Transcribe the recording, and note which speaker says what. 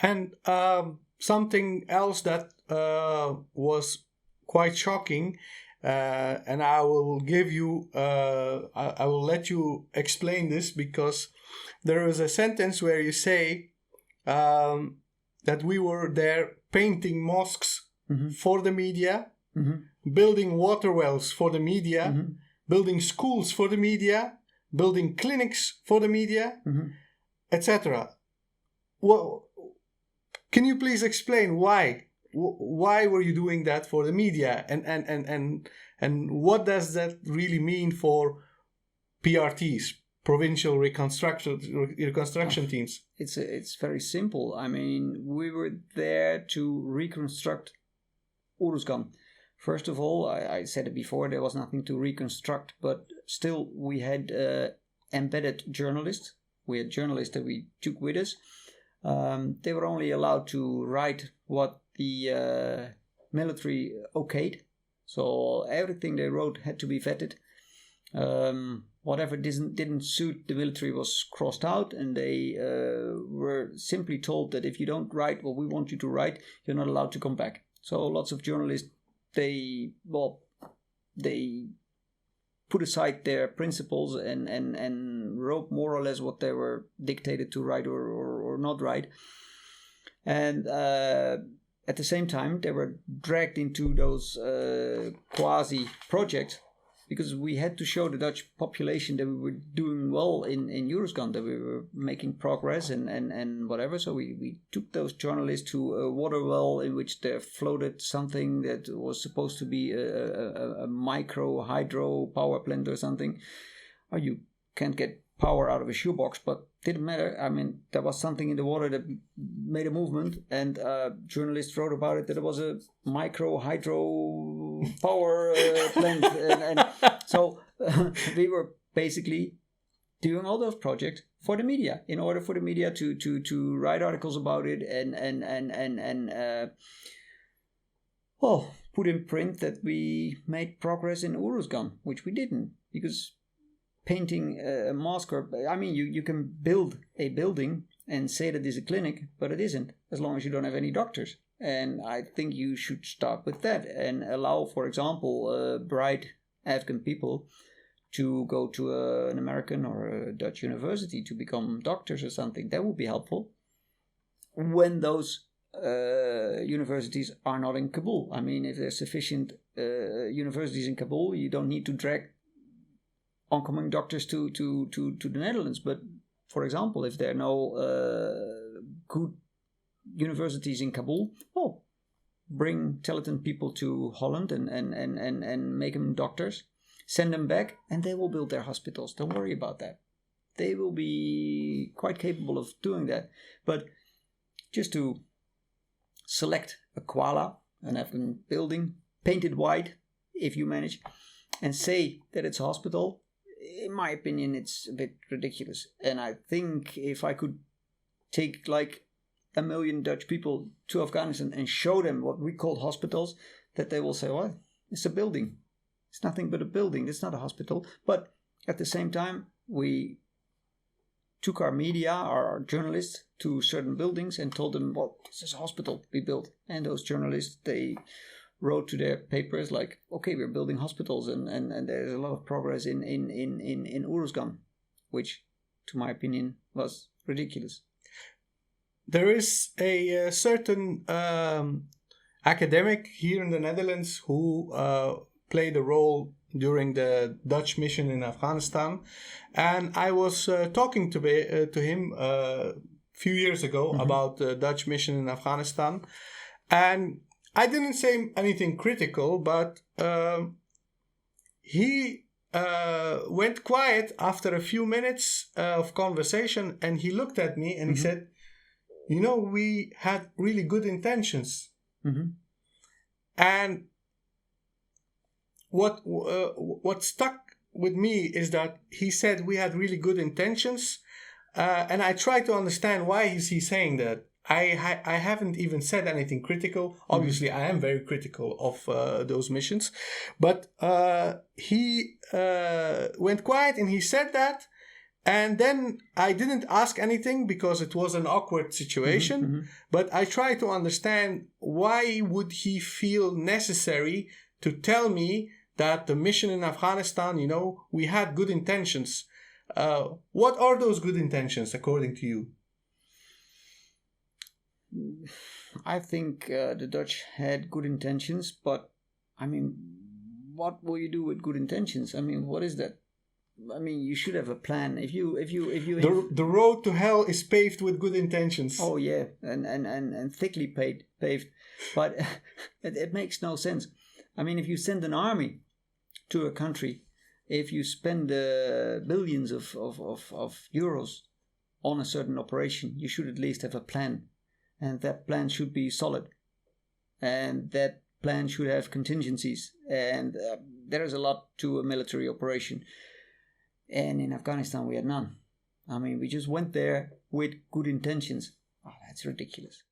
Speaker 1: And something else that was quite shocking, and I will give you, I will let you explain this, because there is a sentence where you say that we were there painting mosques for the media, building water wells for the media, building schools for the media, building clinics for the media, etc. Well, can you please explain why? Why were you doing that for the media, and what does that really mean for PRTs, provincial reconstruction teams?
Speaker 2: It's very simple. I mean, we were there to reconstruct Uruzgan. First of all, I said it before, there was nothing to reconstruct, but still we had embedded journalists. We had journalists that we took with us. They were only allowed to write what the military okayed. So everything they wrote had to be vetted. Whatever didn't suit the military was crossed out, and they were simply told that if you don't write what we want you to write, you're not allowed to come back. So lots of journalists, they put aside their principles and wrote more or less what they were dictated to write or not write. And at the same time, they were dragged into those quasi projects, because we had to show the Dutch population that we were doing well in Uruzgan, that we were making progress and whatever. So we took those journalists to a water well in which there floated something that was supposed to be a micro hydro power plant or something. Oh, you can't get power out of a shoebox, but didn't matter. I mean, there was something in the water that made a movement, and journalists wrote about it that it was a micro hydro power plant, and so we were basically doing all those projects for the media, in order for the media to write articles about it and put in print that we made progress in Uruzgan, which we didn't, because painting a mosque, I mean, you can build a building and say that it's a clinic, but it isn't, as long as you don't have any doctors. And I think you should start with that and allow, for example, bright Afghan people to go to an American or a Dutch university to become doctors or something. That would be helpful when those universities are not in Kabul. I mean, if there's sufficient universities in Kabul, you don't need to drag oncoming doctors to the Netherlands. But for example, if there are no good universities in Kabul, bring talented people to Holland and make them doctors, send them back, and they will build their hospitals. Don't worry about that. They will be quite capable of doing that. But just to select a Kuala, an Afghan building, paint it white if you manage, and say that it's a hospital, in my opinion, it's a bit ridiculous. And I think if I could take like 1 million Dutch people to Afghanistan and show them what we call hospitals, that they will say, well, it's a building. It's nothing but a building. It's not a hospital. But at the same time, we took our media, our journalists, to certain buildings and told them, well, this is a hospital we built. And those journalists, they wrote to their papers like, okay, we're building hospitals, and there's a lot of progress in Uruzgan, which, to my opinion, was ridiculous.
Speaker 1: There is a certain academic here in the Netherlands who played a role during the Dutch mission in Afghanistan, and I was talking to him a few years ago about the Dutch mission in Afghanistan, and I didn't say anything critical, but he went quiet after a few minutes of conversation, and he looked at me and he said, you know, we had really good intentions. And what stuck with me is that he said we had really good intentions, and I tried to understand why is he saying that. I haven't even said anything critical. Obviously, I am very critical of those missions. But he went quiet and he said that. And then I didn't ask anything because it was an awkward situation, but I tried to understand why would he feel necessary to tell me that the mission in Afghanistan, we had good intentions. What are those good intentions according to you?
Speaker 2: I think the Dutch had good intentions, but I mean, what will you do with good intentions? I mean, what is that? I mean, you should have a plan. If you
Speaker 1: the road to hell is paved with good intentions.
Speaker 2: Oh yeah, and thickly paved, but it makes no sense. I mean, if you send an army to a country, if you spend billions of euros on a certain operation, you should at least have a plan, and that plan should be solid, and that plan should have contingencies, and there is a lot to a military operation. And in Afghanistan, we had none. I mean, we just went there with good intentions. Oh, that's ridiculous.